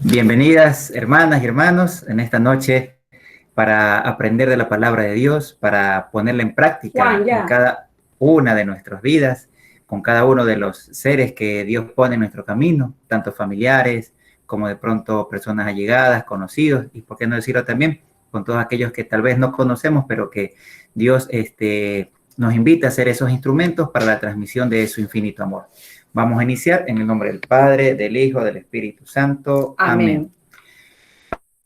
Bienvenidas, hermanas y hermanos, en esta noche para aprender de la palabra de Dios, para ponerla en práctica en cada una de nuestras vidas, con cada uno de los seres que Dios pone en nuestro camino, tanto familiares como de pronto personas allegadas, conocidos, y por qué no decirlo también con todos aquellos que tal vez no conocemos, pero que Dios nos invita a ser esos instrumentos para la transmisión de su infinito amor. Vamos a iniciar en el nombre del Padre, del Hijo, del Espíritu Santo. Amén.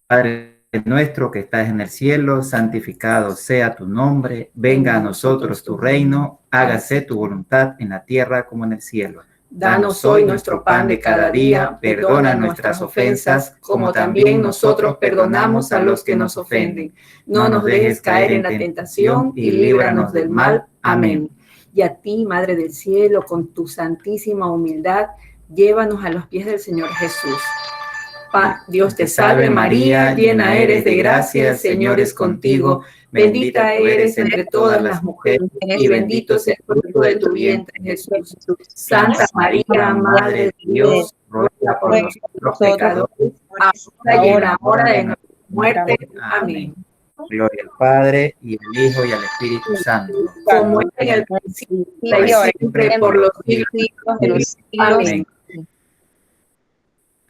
Padre nuestro que estás en el cielo, santificado sea tu nombre. Venga a nosotros tu reino. Hágase tu voluntad en la tierra como en el cielo. Danos hoy nuestro pan de cada día. Perdona nuestras ofensas, como también nosotros perdonamos a los que nos ofenden. No nos dejes caer en la tentación y líbranos del mal. Amén. Y a ti, Madre del Cielo, con tu santísima humildad, llévanos a los pies del Señor Jesús. Dios te salve María, llena eres de gracia, el Señor es contigo. Bendita eres entre todas las mujeres, y bendito es el fruto de tu vientre, Jesús. Santa María, Madre de Dios, ruega por nosotros pecadores, ahora y en la hora de nuestra muerte. Amén. Gloria al Padre, y al Hijo, y al Espíritu Santo. Como en el principio, y siempre, por los siglos de los siglos. Amén.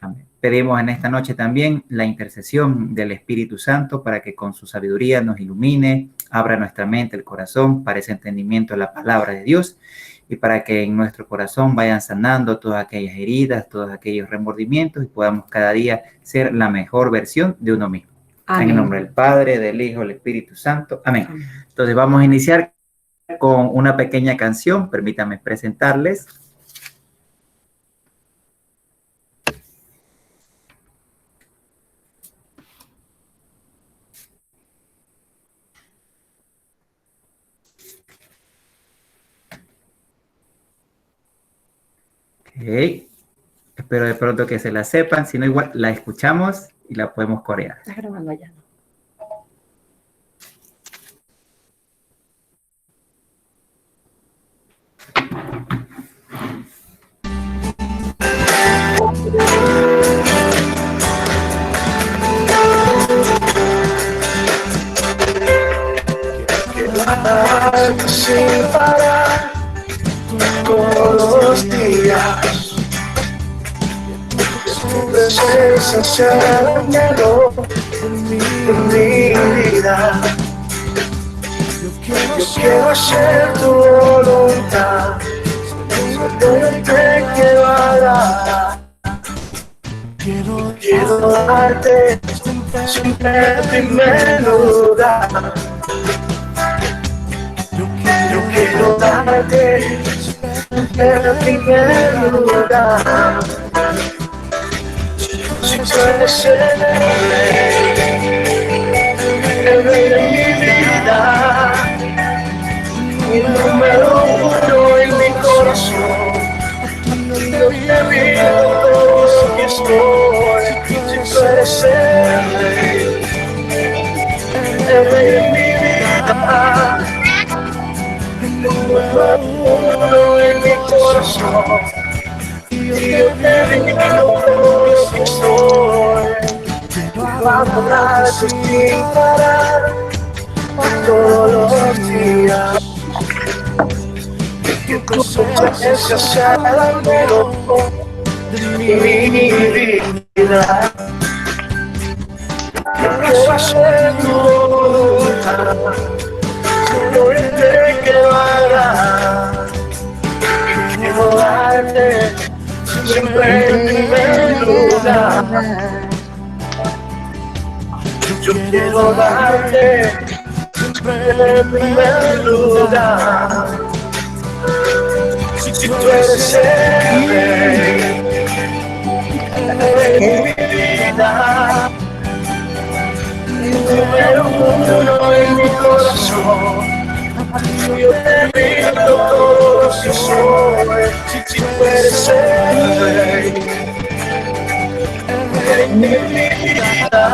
Amén. Pedimos en esta noche también la intercesión del Espíritu Santo para que con su sabiduría nos ilumine, abra nuestra mente, el corazón, para ese entendimiento de la palabra de Dios, y para que en nuestro corazón vayan sanando todas aquellas heridas, todos aquellos remordimientos, y podamos cada día ser la mejor versión de uno mismo. Amén. En el nombre del Padre, del Hijo, del Espíritu Santo. Amén. Amén. Entonces vamos a iniciar con una pequeña canción. Permítanme presentarles. Okay. Espero de pronto que se la sepan, si no igual la escuchamos y la podemos corear. Estás grabando ya, ¿no? Sin parar todos los días, tu presencia sea anhelo en mi vida. Yo quiero hacer tu voluntad, yo te quiero agradar. Quiero darte siempre el primer lugar. Yo quiero darte el primer lugar. Si tú eres el rey de mi vida, el número uno en mi corazón, yo te pido todo que soy. Si tú eres el rey de mi vida, uno en mi corazón, y yo te digo todo lo que soy. Vamos a dar sin parar todos los días. Que tu presencia sea el anhelo de mi vida. Yo quiero hacer tu voluntad, yo te quiero agradar. Quiero darte siempre en primer lugar. Yo quiero darte siempre en primer lugar. Si tú eres el rey de mi vida, número uno en mi corazón, yo te brindo todo lo que soy. Si tú eres el rey de mi vida,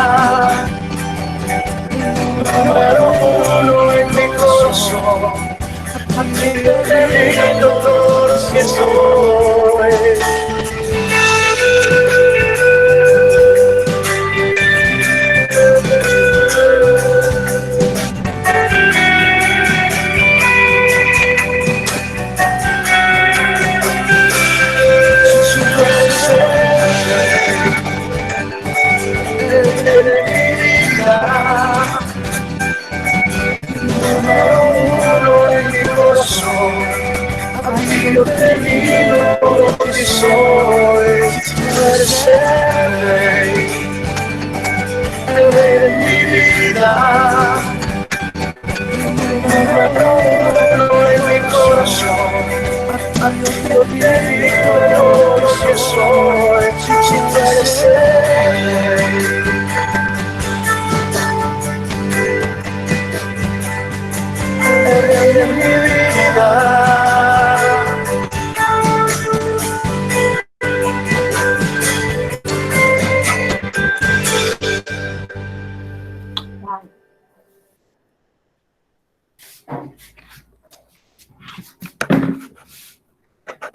número uno en mi corazón, yo te brindo todo lo que soy. puede ser el rey de mi vida, en mi corazón. Yo te digo todo lo que soy, si puede ser el rey de mi vida.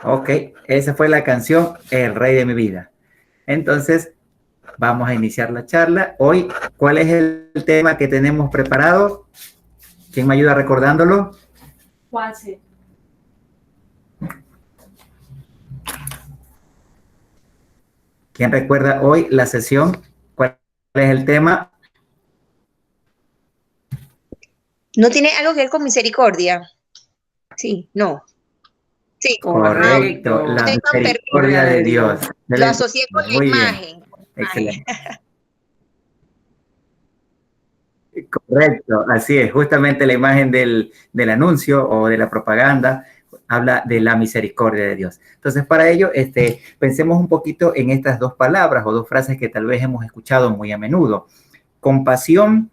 Ok, esa fue la canción El Rey de mi Vida. Entonces, vamos a iniciar la charla. Hoy, ¿cuál es el tema que tenemos preparado? ¿Quién me ayuda recordándolo? Juanse. ¿Quién recuerda hoy la sesión? ¿Cuál es el tema? ¿No tiene algo que ver con misericordia? Sí, no. Sí. Correcto, la misericordia de Dios. Lo asocié con la imagen. Excelente. Correcto, así es. Justamente la imagen del anuncio o de la propaganda habla de la misericordia de Dios. Entonces, para ello, pensemos un poquito en estas dos palabras o dos frases que tal vez hemos escuchado muy a menudo. Compasión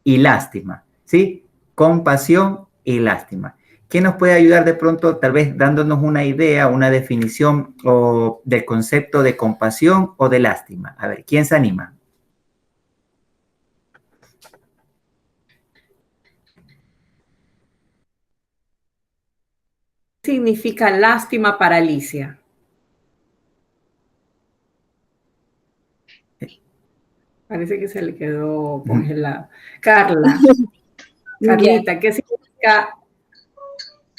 y lástima, ¿sí? Compasión y lástima. ¿Quién nos puede ayudar de pronto, tal vez dándonos una idea, una definición o del concepto de compasión o de lástima? A ver, ¿quién se anima? Significa lástima para Alicia. Parece que se le quedó congelado. Carla. Carlita, ¿qué significa?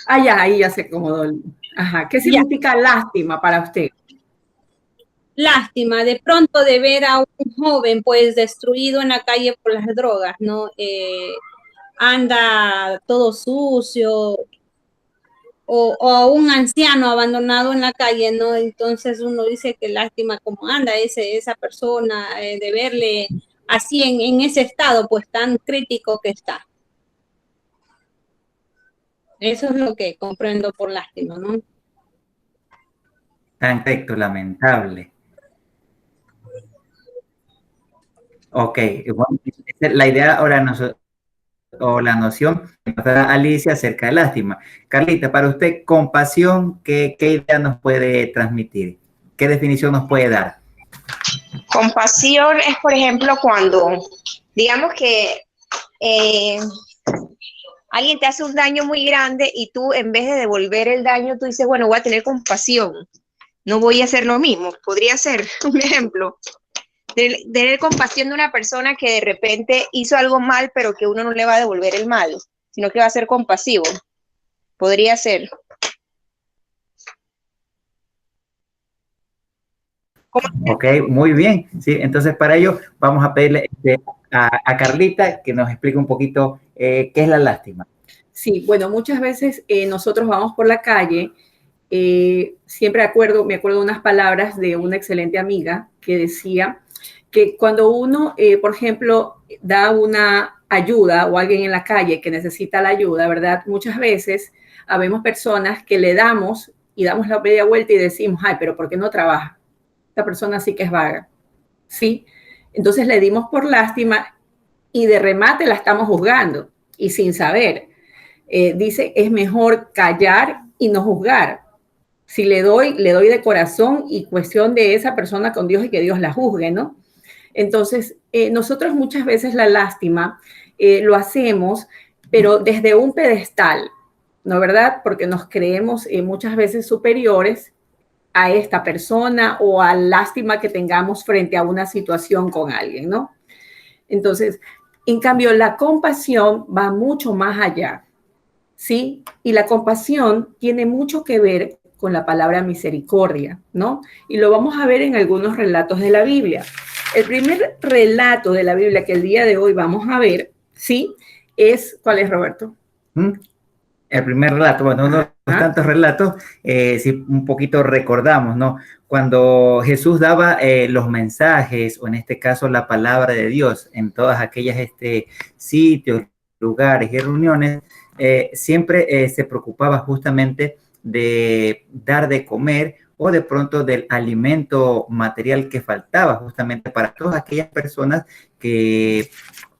Ah, ya, ahí ya se acomodó. Ajá. ¿Qué significa lástima para usted? Lástima, de pronto de ver a un joven pues destruido en la calle por las drogas, ¿no? Anda todo sucio, o a un anciano abandonado en la calle, ¿no? Entonces uno dice que lástima cómo anda esa persona, de verle así en ese estado pues tan crítico que está. Eso es lo que comprendo por lástima, ¿no? Tan recto, lamentable. Ok, bueno, la idea ahora o la noción que nos da Alicia acerca de lástima. Carlita, para usted, compasión, ¿qué idea nos puede transmitir? ¿Qué definición nos puede dar? Compasión es, por ejemplo, cuando, digamos que alguien te hace un daño muy grande y tú, en vez de devolver el daño, tú dices, bueno, voy a tener compasión, no voy a hacer lo mismo. Podría ser un ejemplo. Tener compasión de una persona que de repente hizo algo mal, pero que uno no le va a devolver el mal, sino que va a ser compasivo. Podría ser. Ok, muy bien. Sí, entonces para ello vamos a pedirle a Carlita que nos explique un poquito qué es la lástima. Sí, bueno, muchas veces nosotros vamos por la calle, siempre me acuerdo de unas palabras de una excelente amiga que decía que cuando uno, por ejemplo, da una ayuda o alguien en la calle que necesita la ayuda, ¿verdad? Muchas veces habemos personas que le damos y damos la media vuelta y decimos, ay, pero ¿por qué no trabaja? Esta persona sí que es vaga, ¿sí? Entonces le dimos por lástima y de remate la estamos juzgando y sin saber. Dice, es mejor callar y no juzgar. Si le doy de corazón y cuestión de esa persona con Dios y que Dios la juzgue, ¿no? Entonces, nosotros muchas veces la lástima lo hacemos, pero desde un pedestal, ¿no verdad? Porque nos creemos muchas veces superiores a esta persona o a lástima que tengamos frente a una situación con alguien, ¿no? Entonces, en cambio, la compasión va mucho más allá, ¿sí? Y la compasión tiene mucho que ver con la palabra misericordia, ¿no? Y lo vamos a ver en algunos relatos de la Biblia. El primer relato de la Biblia que el día de hoy vamos a ver, ¿sí? ¿Cuál es, Roberto? el primer relato, bueno, uno de los tantos relatos, si un poquito recordamos, ¿no? Cuando Jesús daba los mensajes, o en este caso la palabra de Dios, en todas aquellas sitios, lugares y reuniones, siempre se preocupaba justamente de dar de comer o de pronto del alimento material que faltaba justamente para todas aquellas personas que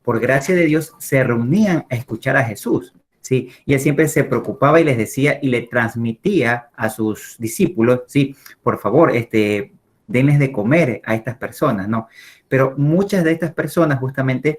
por gracia de Dios se reunían a escuchar a Jesús. Sí, y él siempre se preocupaba y les decía y le transmitía a sus discípulos, sí, por favor, denles de comer a estas personas, ¿no? Pero muchas de estas personas justamente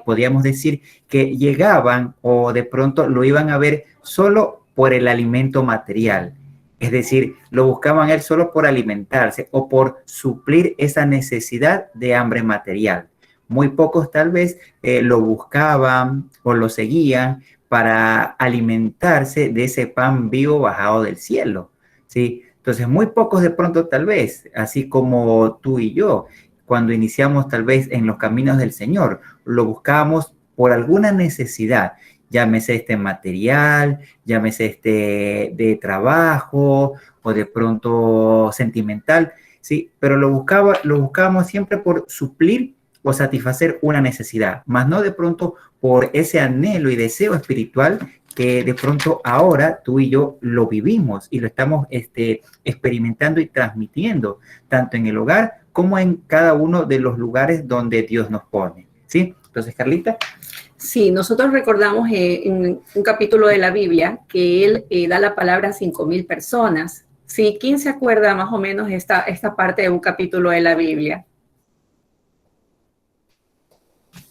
podíamos decir que llegaban o de pronto lo iban a ver solo por el alimento material. Es decir, lo buscaban él solo por alimentarse o por suplir esa necesidad de hambre material. Muy pocos tal vez lo buscaban o lo seguían para alimentarse de ese pan vivo bajado del cielo, ¿sí? Entonces, muy pocos de pronto tal vez, así como tú y yo, cuando iniciamos tal vez en los caminos del Señor, lo buscábamos por alguna necesidad, llámese material, llámese de trabajo o de pronto sentimental, ¿sí? Pero lo buscábamos siempre por suplir o satisfacer una necesidad, más no de pronto por ese anhelo y deseo espiritual que de pronto ahora tú y yo lo vivimos y lo estamos experimentando y transmitiendo, tanto en el hogar como en cada uno de los lugares donde Dios nos pone, ¿sí? Entonces, Carlita. Sí, nosotros recordamos en un capítulo de la Biblia que él da la palabra a 5,000 personas. Sí, ¿quién se acuerda más o menos esta parte de un capítulo de la Biblia?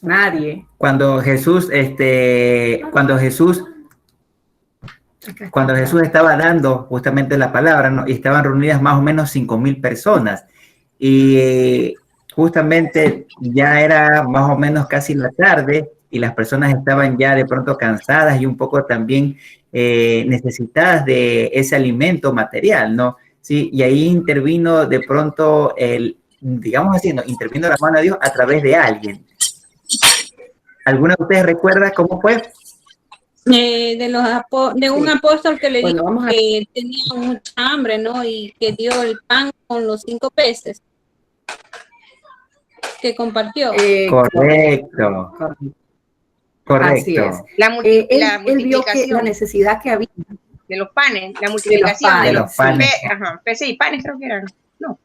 Nadie. Cuando Jesús estaba dando justamente la palabra, ¿no? Y estaban reunidas más o menos 5,000 personas. Y justamente ya era más o menos casi la tarde y las personas estaban ya de pronto cansadas y un poco también necesitadas de ese alimento material, ¿no? Sí, y ahí intervino de pronto digamos así, ¿no? Intervino la mano de Dios a través de alguien. ¿Alguna de ustedes recuerda cómo fue? De un apóstol que le dijo que tenía mucha hambre, ¿no? Y que dio el pan con los 5 peces que compartió. Correcto. Así es. Él vio que la necesidad que había de los panes, la multiplicación de los panes. Peces y panes creo que eran. No.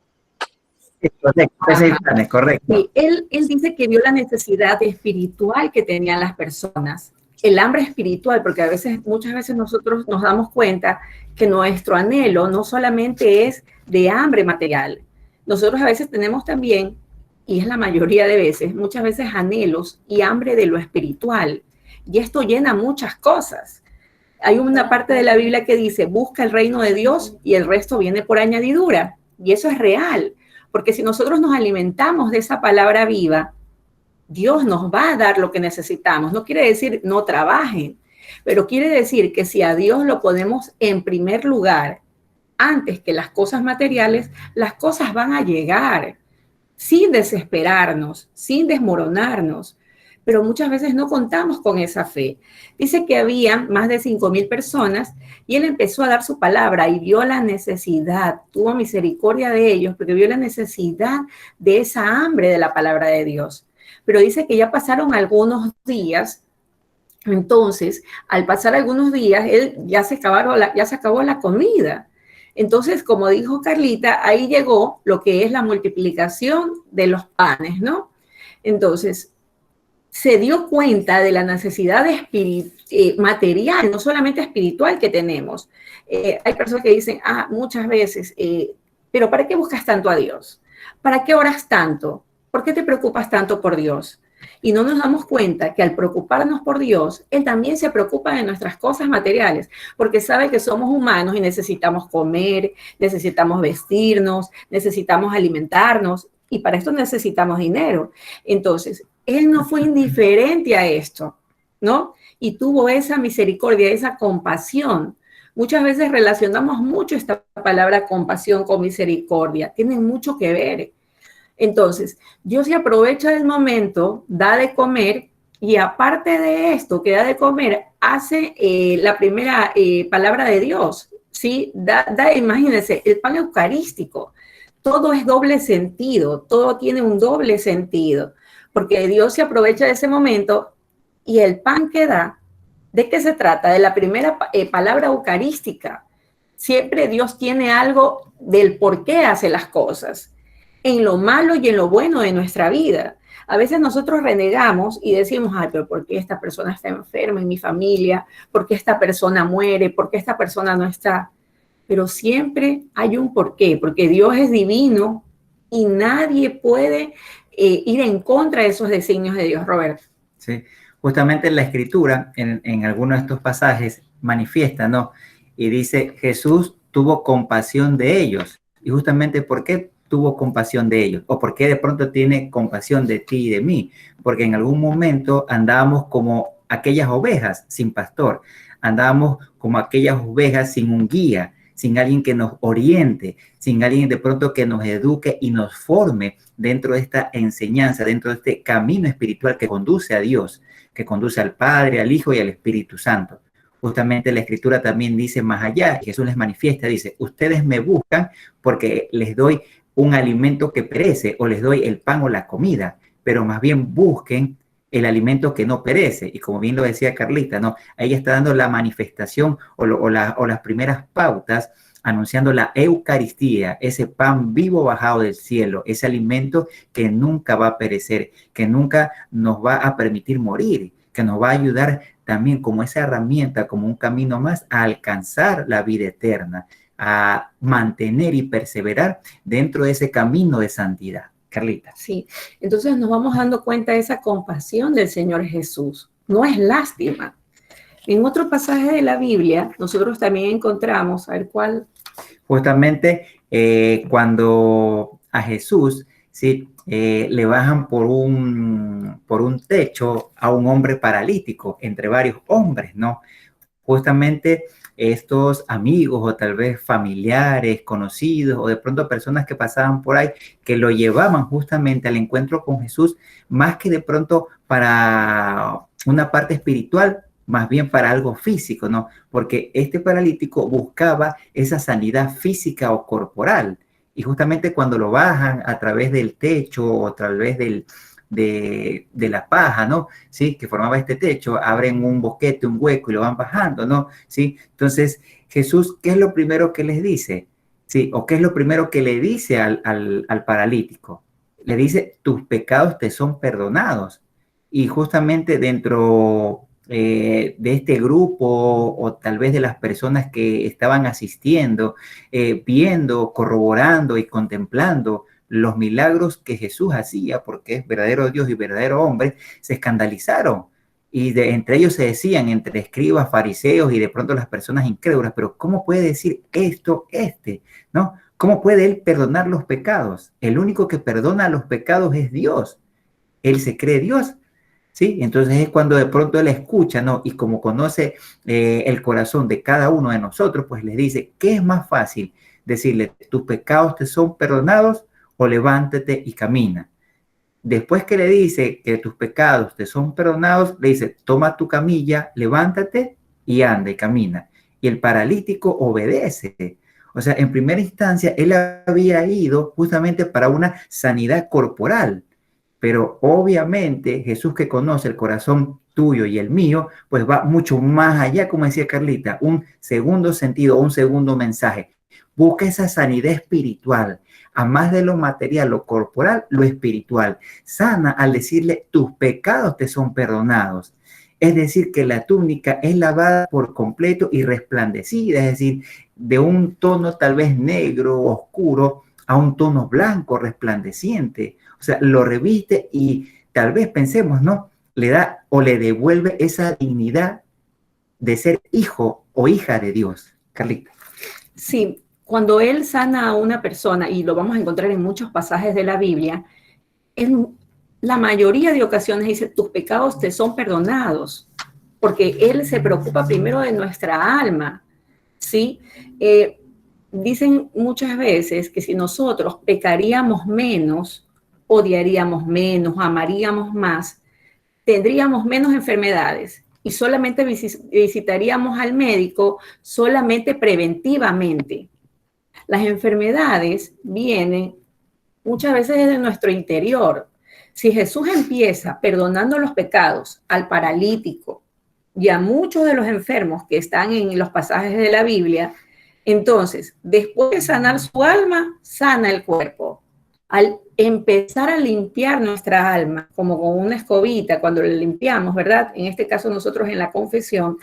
Correcto. Sí, él dice que vio la necesidad espiritual que tenían las personas, el hambre espiritual, porque muchas veces nosotros nos damos cuenta que nuestro anhelo no solamente es de hambre material. Nosotros a veces tenemos también, y es la mayoría de veces, muchas veces anhelos y hambre de lo espiritual. Y esto llena muchas cosas. Hay una parte de la Biblia que dice, busca el reino de Dios y el resto viene por añadidura. Y eso es real. Porque si nosotros nos alimentamos de esa palabra viva, Dios nos va a dar lo que necesitamos. No quiere decir no trabajen, pero quiere decir que si a Dios lo ponemos en primer lugar, antes que las cosas materiales, las cosas van a llegar sin desesperarnos, sin desmoronarnos. Pero muchas veces no contamos con esa fe. Dice que había más de 5,000 personas y él empezó a dar su palabra y vio la necesidad, tuvo misericordia de ellos, porque vio la necesidad de esa hambre de la palabra de Dios. Pero dice que ya pasaron algunos días, entonces, al pasar algunos días, ya se acabó la comida. Entonces, como dijo Carlita, ahí llegó lo que es la multiplicación de los panes, ¿no? Entonces, se dio cuenta de la necesidad material, no solamente espiritual que tenemos. Hay personas que dicen, muchas veces, pero ¿para qué buscas tanto a Dios? ¿Para qué oras tanto? ¿Por qué te preocupas tanto por Dios? Y no nos damos cuenta que al preocuparnos por Dios, Él también se preocupa de nuestras cosas materiales, porque sabe que somos humanos y necesitamos comer, necesitamos vestirnos, necesitamos alimentarnos, y para esto necesitamos dinero. Entonces, Él no fue indiferente a esto, ¿no? Y tuvo esa misericordia, esa compasión. Muchas veces relacionamos mucho esta palabra compasión con misericordia. Tienen mucho que ver. Entonces, Dios se aprovecha del momento, da de comer Y aparte de esto que da de comer, hace la primera palabra de Dios, ¿sí? Imagínense, el pan eucarístico, todo es doble sentido, todo tiene un doble sentido, porque Dios se aprovecha de ese momento y el pan que da, ¿de qué se trata? De la primera palabra eucarística. Siempre Dios tiene algo del por qué hace las cosas, en lo malo y en lo bueno de nuestra vida. A veces nosotros renegamos y decimos, ay, pero ¿por qué esta persona está enferma en mi familia? ¿Por qué esta persona muere? ¿Por qué esta persona no está? Pero siempre hay un porqué, porque Dios es divino y nadie puede ir en contra de esos designios de Dios, Roberto. Sí, justamente en la Escritura, en algunos de estos pasajes, manifiesta, ¿no? Y dice, Jesús tuvo compasión de ellos. Y justamente, ¿por qué tuvo compasión de ellos? ¿O por qué de pronto tiene compasión de ti y de mí? Porque en algún momento andábamos como aquellas ovejas sin pastor. Andábamos como aquellas ovejas sin un guía, sin alguien que nos oriente, sin alguien de pronto que nos eduque y nos forme dentro de esta enseñanza, dentro de este camino espiritual que conduce a Dios, que conduce al Padre, al Hijo y al Espíritu Santo. Justamente la Escritura también dice más allá, Jesús les manifiesta, dice, ustedes me buscan porque les doy un alimento que perece o les doy el pan o la comida, pero más bien busquen el alimento que no perece. Y como bien lo decía Carlita, ¿no? Ahí está dando la manifestación o las primeras pautas anunciando la Eucaristía, ese pan vivo bajado del cielo, ese alimento que nunca va a perecer, que nunca nos va a permitir morir, que nos va a ayudar también como esa herramienta, como un camino más a alcanzar la vida eterna, a mantener y perseverar dentro de ese camino de santidad. Carlita. Sí, entonces nos vamos dando cuenta de esa compasión del Señor Jesús. No es lástima. En otro pasaje de la Biblia, nosotros también encontramos, a ver cuál. Justamente cuando a Jesús, ¿sí? Le bajan por un techo a un hombre paralítico, entre varios hombres, ¿no? Justamente estos amigos o tal vez familiares, conocidos o de pronto personas que pasaban por ahí, que lo llevaban justamente al encuentro con Jesús, más que de pronto para una parte espiritual, más bien para algo físico, ¿no? Porque este paralítico buscaba esa sanidad física o corporal. Y justamente cuando lo bajan a través del techo o a través de la paja, ¿no? Sí, que formaba este techo, abren un boquete, un hueco y lo van bajando, ¿no? Sí, entonces Jesús, ¿qué es lo primero que les dice? Sí, o ¿qué es lo primero que le dice al paralítico? Le dice, tus pecados te son perdonados. Y justamente dentro de este grupo o tal vez de las personas que estaban asistiendo, viendo, corroborando y contemplando los milagros que Jesús hacía, porque es verdadero Dios y verdadero hombre, se escandalizaron. Y entre ellos se decían, entre escribas, fariseos y de pronto las personas incrédulas, pero ¿cómo puede decir esto ¿no? ¿Cómo puede él perdonar los pecados? El único que perdona los pecados es Dios. Él se cree Dios. ¿Sí? Entonces es cuando de pronto él escucha, ¿no? Y como conoce el corazón de cada uno de nosotros, pues les dice, ¿qué es más fácil? Decirle, tus pecados te son perdonados o levántate y camina. Después que le dice que tus pecados te son perdonados, le dice, toma tu camilla, levántate y anda y camina. Y el paralítico obedece. O sea, en primera instancia, él había ido justamente para una sanidad corporal. Pero obviamente Jesús, que conoce el corazón tuyo y el mío, pues va mucho más allá, como decía Carlita, un segundo sentido, un segundo mensaje. Busca esa sanidad espiritual, a más de lo material, lo corporal, lo espiritual. Sana al decirle, tus pecados te son perdonados. Es decir, que la túnica es lavada por completo y resplandecida, es decir, de un tono tal vez negro, oscuro, a un tono blanco, resplandeciente. O sea, lo reviste y tal vez pensemos, ¿no? Le da o le devuelve esa dignidad de ser hijo o hija de Dios. Carlita. Sí, cuando él sana a una persona, y lo vamos a encontrar en muchos pasajes de la Biblia, en la mayoría de ocasiones dice, tus pecados te son perdonados, porque él se preocupa primero de nuestra alma, ¿sí? Dicen muchas veces que si nosotros pecaríamos menos, odiaríamos menos, amaríamos más, tendríamos menos enfermedades y solamente visitaríamos al médico solamente preventivamente. Las enfermedades vienen muchas veces desde nuestro interior. Si Jesús empieza perdonando los pecados al paralítico y a muchos de los enfermos que están en los pasajes de la Biblia, entonces, después de sanar su alma, sana el cuerpo. Al empezar a limpiar nuestra alma, como con una escobita, cuando la limpiamos, ¿verdad? En este caso nosotros en la confesión,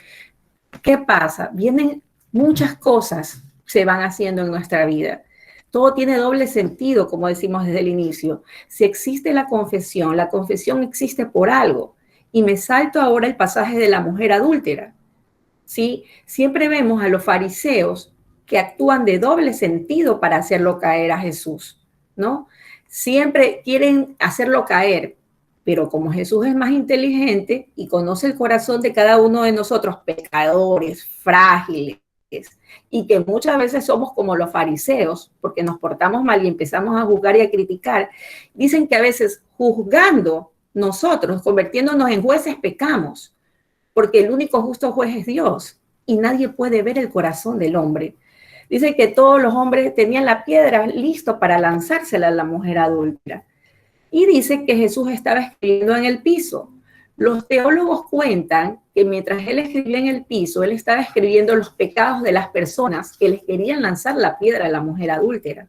¿qué pasa? Vienen muchas cosas, se van haciendo en nuestra vida. Todo tiene doble sentido, como decimos desde el inicio. Si existe la confesión existe por algo. Y me salto ahora el pasaje de la mujer adúltera. ¿Sí? Siempre vemos a los fariseos que actúan de doble sentido para hacerlo caer a Jesús, ¿no? Siempre quieren hacerlo caer, pero como Jesús es más inteligente y conoce el corazón de cada uno de nosotros, pecadores, frágiles, y que muchas veces somos como los fariseos, porque nos portamos mal y empezamos a juzgar y a criticar, dicen que a veces juzgando nosotros, convirtiéndonos en jueces, pecamos, porque el único justo juez es Dios y nadie puede ver el corazón del hombre. Dice que todos los hombres tenían la piedra listo para lanzársela a la mujer adúltera. Y dice que Jesús estaba escribiendo en el piso. Los teólogos cuentan que mientras él escribía en el piso, él estaba escribiendo los pecados de las personas que les querían lanzar la piedra a la mujer adúltera.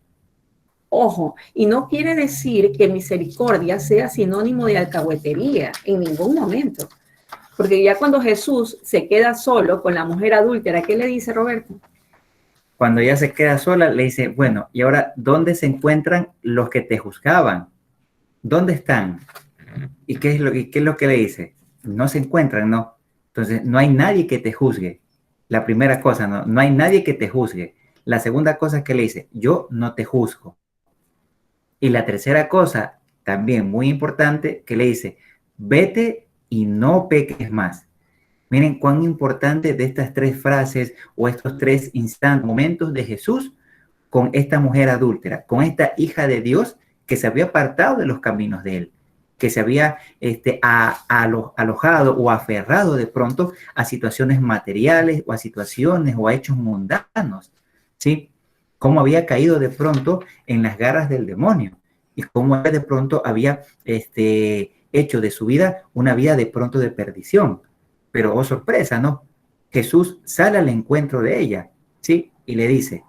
Ojo, y no quiere decir que misericordia sea sinónimo de alcahuetería en ningún momento. Porque ya cuando Jesús se queda solo con la mujer adúltera, ¿qué le dice, Roberto? Cuando ella se queda sola, le dice, bueno, y ahora, ¿dónde se encuentran los que te juzgaban? ¿Dónde están? ¿Y qué es lo que le dice? No se encuentran, ¿no? Entonces, no hay nadie que te juzgue. La primera cosa, no hay nadie que te juzgue. La segunda cosa que le dice, yo no te juzgo. Y la tercera cosa, también muy importante, que le dice, vete y no peques más. Miren cuán importante de estas tres frases o estos tres instantes, momentos de Jesús con esta mujer adúltera, con esta hija de Dios que se había apartado de los caminos de él, que se había alojado o aferrado de pronto a situaciones materiales o a situaciones o a hechos mundanos, ¿sí? Cómo había caído de pronto en las garras del demonio y cómo de pronto había hecho de su vida una vida de pronto de perdición. Pero, oh sorpresa, ¿no? Jesús sale al encuentro de ella, ¿sí? Y le dice,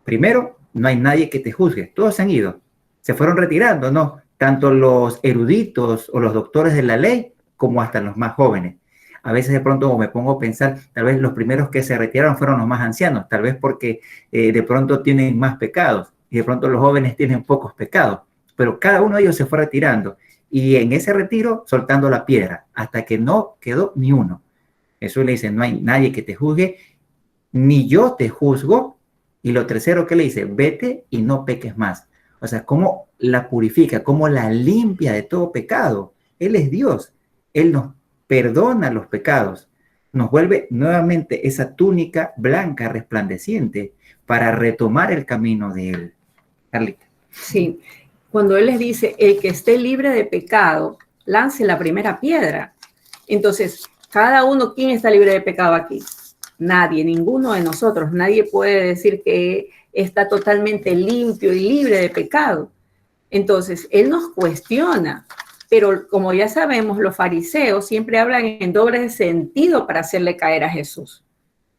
primero, no hay nadie que te juzgue. Todos se han ido. Se fueron retirando, ¿no? Tanto los eruditos o los doctores de la ley como hasta los más jóvenes. A veces de pronto me pongo a pensar, tal vez los primeros que se retiraron fueron los más ancianos, tal vez porque de pronto tienen más pecados y de pronto los jóvenes tienen pocos pecados. Pero cada uno de ellos se fue retirando. Y en ese retiro, soltando la piedra, hasta que no quedó ni uno. Jesús le dice, no hay nadie que te juzgue, ni yo te juzgo. Y lo tercero que le dice, vete y no peques más. O sea, cómo la purifica, cómo la limpia de todo pecado. Él es Dios. Él nos perdona los pecados. Nos vuelve nuevamente esa túnica blanca, resplandeciente, para retomar el camino de Él. Carlita. Sí. Cuando Él les dice, el que esté libre de pecado, lance la primera piedra. Entonces, cada uno, ¿quién está libre de pecado aquí? Nadie, ninguno de nosotros. Nadie puede decir que está totalmente limpio y libre de pecado. Entonces, Él nos cuestiona. Pero como ya sabemos, los fariseos siempre hablan en doble sentido para hacerle caer a Jesús.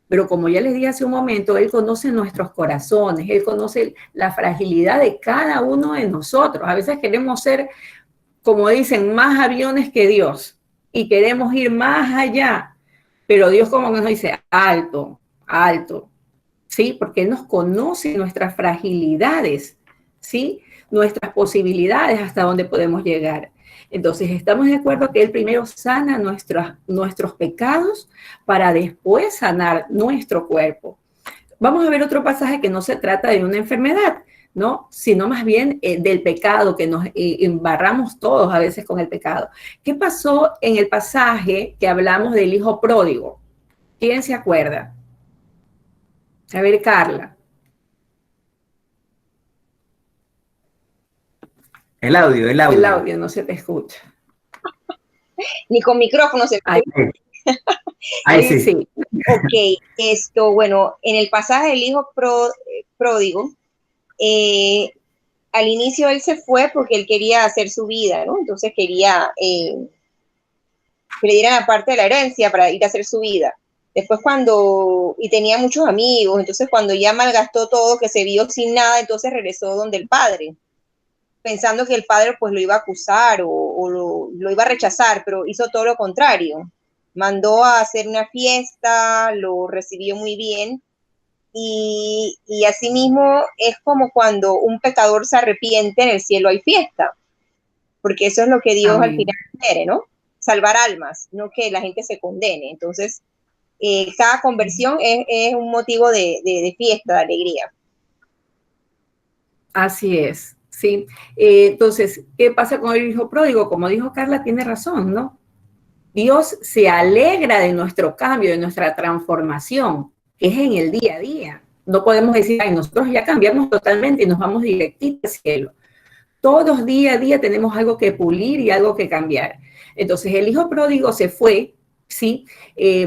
Pero como ya les dije hace un momento, Él conoce nuestros corazones, Él conoce la fragilidad de cada uno de nosotros. A veces queremos ser, como dicen, más aviones que Dios y queremos ir más allá. Pero Dios como nos dice, alto, alto, ¿sí? Porque Él nos conoce nuestras fragilidades, ¿sí? Nuestras posibilidades hasta dónde podemos llegar. Entonces, estamos de acuerdo que Él primero sana nuestros pecados para después sanar nuestro cuerpo. Vamos a ver otro pasaje que no se trata de una enfermedad, ¿no? Sino más bien del pecado, que nos embarramos todos a veces con el pecado. ¿Qué pasó en el pasaje que hablamos del hijo pródigo? ¿Quién se acuerda? A ver, Carla. El audio. El audio no se te escucha. Ni con micrófono se puede. Ahí sí. Ok, bueno, en el pasaje del hijo pródigo, al inicio él se fue porque él quería hacer su vida, ¿no? Entonces quería que le dieran la parte de la herencia para ir a hacer su vida. Después y tenía muchos amigos, entonces cuando ya malgastó todo, que se vio sin nada, entonces regresó donde el padre, pensando que el padre pues lo iba a acusar o lo iba a rechazar, pero hizo todo lo contrario. Mandó a hacer una fiesta, lo recibió muy bien, y asimismo es como cuando un pecador se arrepiente, en el cielo hay fiesta, porque eso es lo que Dios al final quiere, ¿no? Salvar almas, no que la gente se condene. Entonces, cada conversión es un motivo de fiesta, de alegría. Así es, sí. Entonces, ¿qué pasa con el hijo pródigo? Como dijo Carla, tiene razón, ¿no? Dios se alegra de nuestro cambio, de nuestra transformación, que es en el día a día. No podemos decir, ay, nosotros ya cambiamos totalmente y nos vamos directito al cielo. Todos día a día tenemos algo que pulir y algo que cambiar. Entonces, el hijo pródigo se fue, ¿sí?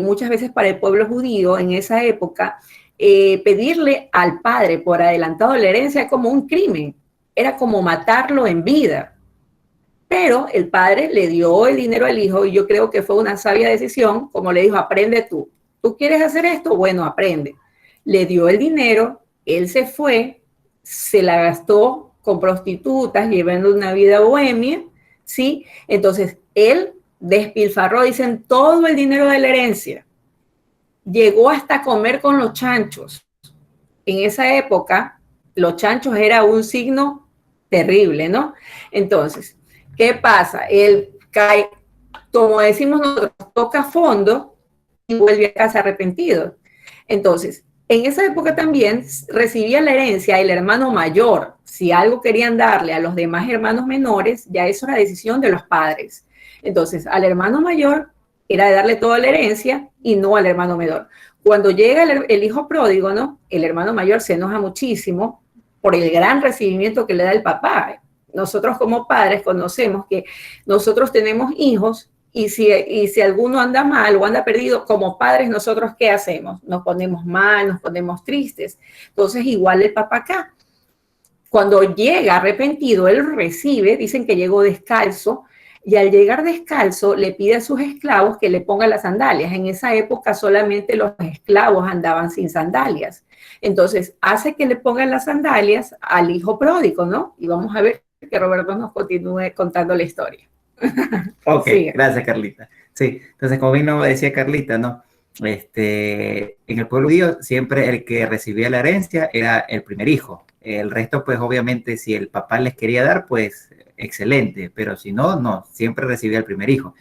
Muchas veces para el pueblo judío en esa época, pedirle al padre por adelantado la herencia es como un crimen, era como matarlo en vida. Pero el padre le dio el dinero al hijo y yo creo que fue una sabia decisión, como le dijo, aprende tú. ¿Tú quieres hacer esto? Bueno, aprende. Le dio el dinero, él se fue, se la gastó con prostitutas, llevando una vida bohemia, ¿sí? Entonces, él despilfarró, dicen, todo el dinero de la herencia. Llegó hasta comer con los chanchos. En esa época, los chanchos era un signo terrible, ¿no? Entonces, ¿qué pasa? Él cae, como decimos nosotros, toca fondo y vuelve a casa arrepentido. Entonces, en esa época también recibía la herencia el hermano mayor. Si algo querían darle a los demás hermanos menores, ya eso era decisión de los padres. Entonces, al hermano mayor era de darle toda la herencia y no al hermano menor. Cuando llega el hijo pródigo, ¿no? El hermano mayor se enoja muchísimo por el gran recibimiento que le da el papá. Nosotros como padres conocemos que nosotros tenemos hijos y si alguno anda mal o anda perdido, como padres nosotros ¿qué hacemos? Nos ponemos mal, nos ponemos tristes. Entonces igual el papá acá. Cuando llega arrepentido, él recibe, dicen que llegó descalzo, y al llegar descalzo le pide a sus esclavos que le pongan las sandalias. En esa época solamente los esclavos andaban sin sandalias. Entonces hace que le pongan las sandalias al hijo pródigo, ¿no? Y vamos a ver que Roberto nos continúe contando la historia. Ok, sí. Gracias, Carlita. Sí, entonces como bien decía Carlita, ¿no? En el pueblo judío siempre el que recibía la herencia era el primer hijo. El resto, pues obviamente, si el papá les quería dar, pues excelente, pero si no, no, siempre recibía el primer hijo.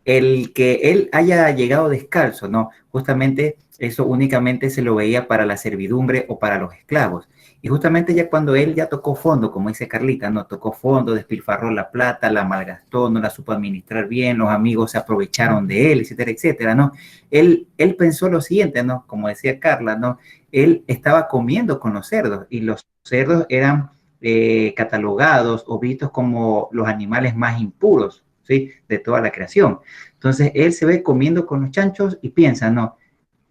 El que él haya llegado descalzo, no, justamente eso únicamente se lo veía para la servidumbre o para los esclavos. Y justamente ya cuando él ya tocó fondo, como dice Carlita, no tocó fondo, despilfarró la plata, la malgastó, no la supo administrar bien, los amigos se aprovecharon de él, etcétera, etcétera, ¿no? Él pensó lo siguiente, ¿no? Como decía Carla, ¿no? Él estaba comiendo con los cerdos y los cerdos eran catalogados o vistos como los animales más impuros, ¿sí? De toda la creación. Entonces él se ve comiendo con los chanchos y piensa, no,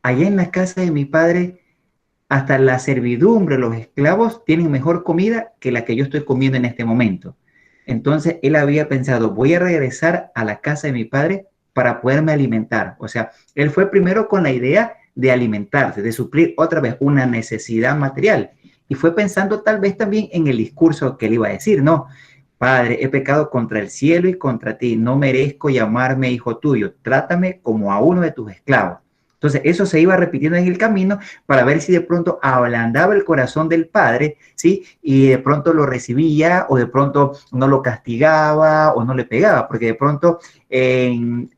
allá en la casa de mi padre hasta la servidumbre, los esclavos tienen mejor comida que la que yo estoy comiendo en este momento. Entonces él había pensado, voy a regresar a la casa de mi padre para poderme alimentar. O sea, él fue primero con la idea de alimentarse, de suplir otra vez una necesidad material. Y fue pensando tal vez también en el discurso que él iba a decir, no, Padre, he pecado contra el cielo y contra ti, no merezco llamarme hijo tuyo, trátame como a uno de tus esclavos. Entonces eso se iba repitiendo en el camino para ver si de pronto ablandaba el corazón del padre, ¿sí? Y de pronto lo recibía o de pronto no lo castigaba o no le pegaba, porque de pronto en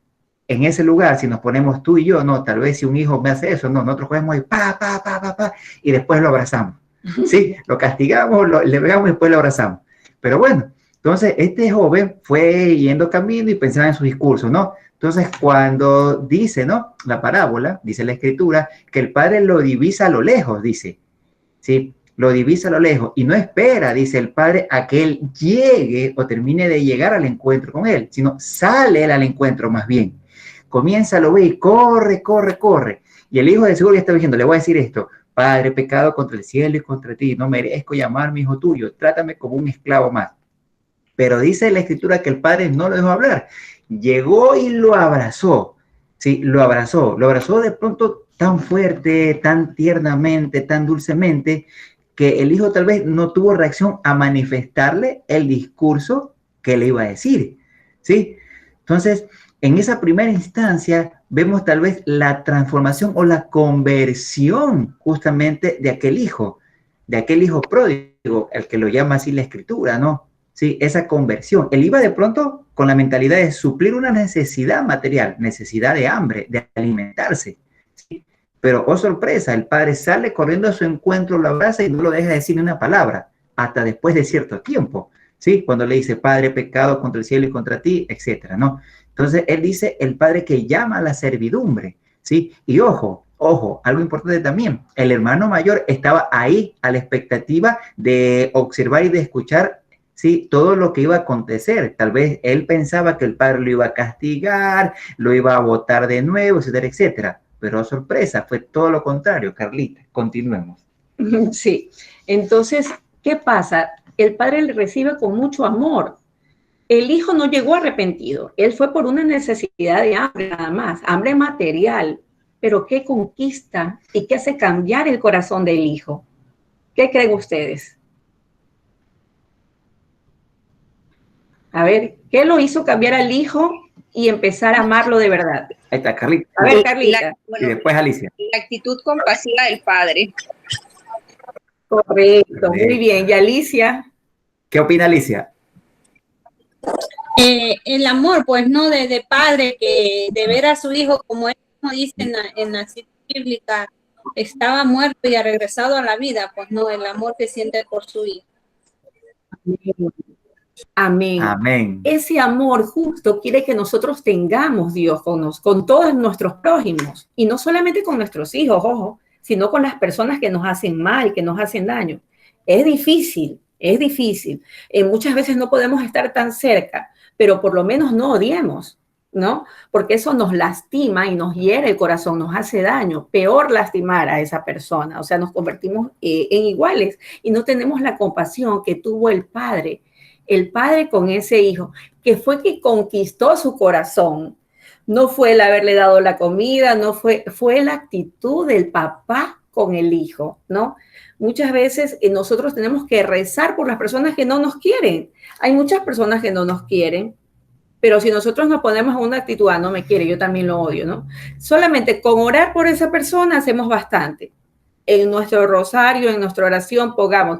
ese lugar, si nos ponemos tú y yo, no, tal vez si un hijo me hace eso, no, nosotros podemos ir y después lo abrazamos, ¿sí? Lo castigamos, le pegamos y después lo abrazamos. Pero bueno, entonces este joven fue yendo camino y pensaba en su discurso, ¿no? Entonces, cuando dice, ¿no? La parábola, dice la escritura, que el padre lo divisa a lo lejos, dice, ¿sí? lo divisa a lo lejos y no espera, dice el padre, a que él llegue o termine de llegar al encuentro con él, sino sale él al encuentro más bien. Comienza, lo ve y corre, corre, corre. Y el hijo de seguro ya está diciendo, le voy a decir esto: Padre, he pecado contra el cielo y contra ti, no merezco llamarme hijo tuyo, trátame como un esclavo más. Pero dice la escritura que el padre no lo dejó hablar, llegó y lo abrazó, ¿sí? Lo abrazó de pronto tan fuerte, tan tiernamente, tan dulcemente, que el hijo tal vez no tuvo reacción a manifestarle el discurso que le iba a decir, ¿sí? Entonces, en esa primera instancia vemos tal vez la transformación o la conversión justamente de aquel hijo pródigo, el que lo llama así la escritura, ¿no? Sí, esa conversión. Él iba de pronto con la mentalidad de suplir una necesidad material, necesidad de hambre, de alimentarse, ¿sí? Pero, oh sorpresa, el padre sale corriendo a su encuentro, lo abraza y no lo deja decir ni una palabra, hasta después de cierto tiempo, ¿sí? Cuando le dice, Padre, he pecado contra el cielo y contra ti, etcétera, ¿no? Entonces, él dice, el padre que llama a la servidumbre, ¿sí? Y ojo, algo importante también, el hermano mayor estaba ahí a la expectativa de observar y de escuchar, ¿sí? Todo lo que iba a acontecer. Tal vez él pensaba que el padre lo iba a castigar, lo iba a botar de nuevo, etcétera, etcétera. Pero sorpresa, fue todo lo contrario. Carlita, continuemos. Sí, entonces, ¿qué pasa? El padre le recibe con mucho amor. El hijo no llegó arrepentido, él fue por una necesidad de hambre nada más, hambre material, pero ¿qué conquista y qué hace cambiar el corazón del hijo? ¿Qué creen ustedes? A ver, ¿qué lo hizo cambiar al hijo y empezar a amarlo de verdad? Ahí está, Carlita. A ver, Carlita. Y después Alicia. La actitud compasiva del padre. Correcto, muy bien. ¿Y Alicia? ¿Qué opina Alicia? El amor, pues, ¿no? De padre, que de ver a su hijo, como él mismo dice en la cita bíblica, estaba muerto y ha regresado a la vida, pues, ¿no? El amor que siente por su hijo. Amén. Amén. Ese amor justo quiere que nosotros tengamos, Dios, con todos nuestros prójimos, y no solamente con nuestros hijos, ojo, sino con las personas que nos hacen mal, que nos hacen daño. Es difícil. Muchas veces no podemos estar tan cerca, pero por lo menos no odiemos, ¿no? Porque eso nos lastima y nos hiere el corazón, nos hace daño. Peor lastimar a esa persona, o sea, nos convertimos en iguales y no tenemos la compasión que tuvo el padre con ese hijo, que fue que conquistó su corazón. No fue el haberle dado la comida, fue la actitud del papá con el hijo, ¿no? Muchas veces nosotros tenemos que rezar por las personas que no nos quieren. Hay muchas personas que no nos quieren, pero si nosotros nos ponemos una actitud, no me quiere, yo también lo odio, ¿no? Solamente con orar por esa persona hacemos bastante. En nuestro rosario, en nuestra oración, pongamos,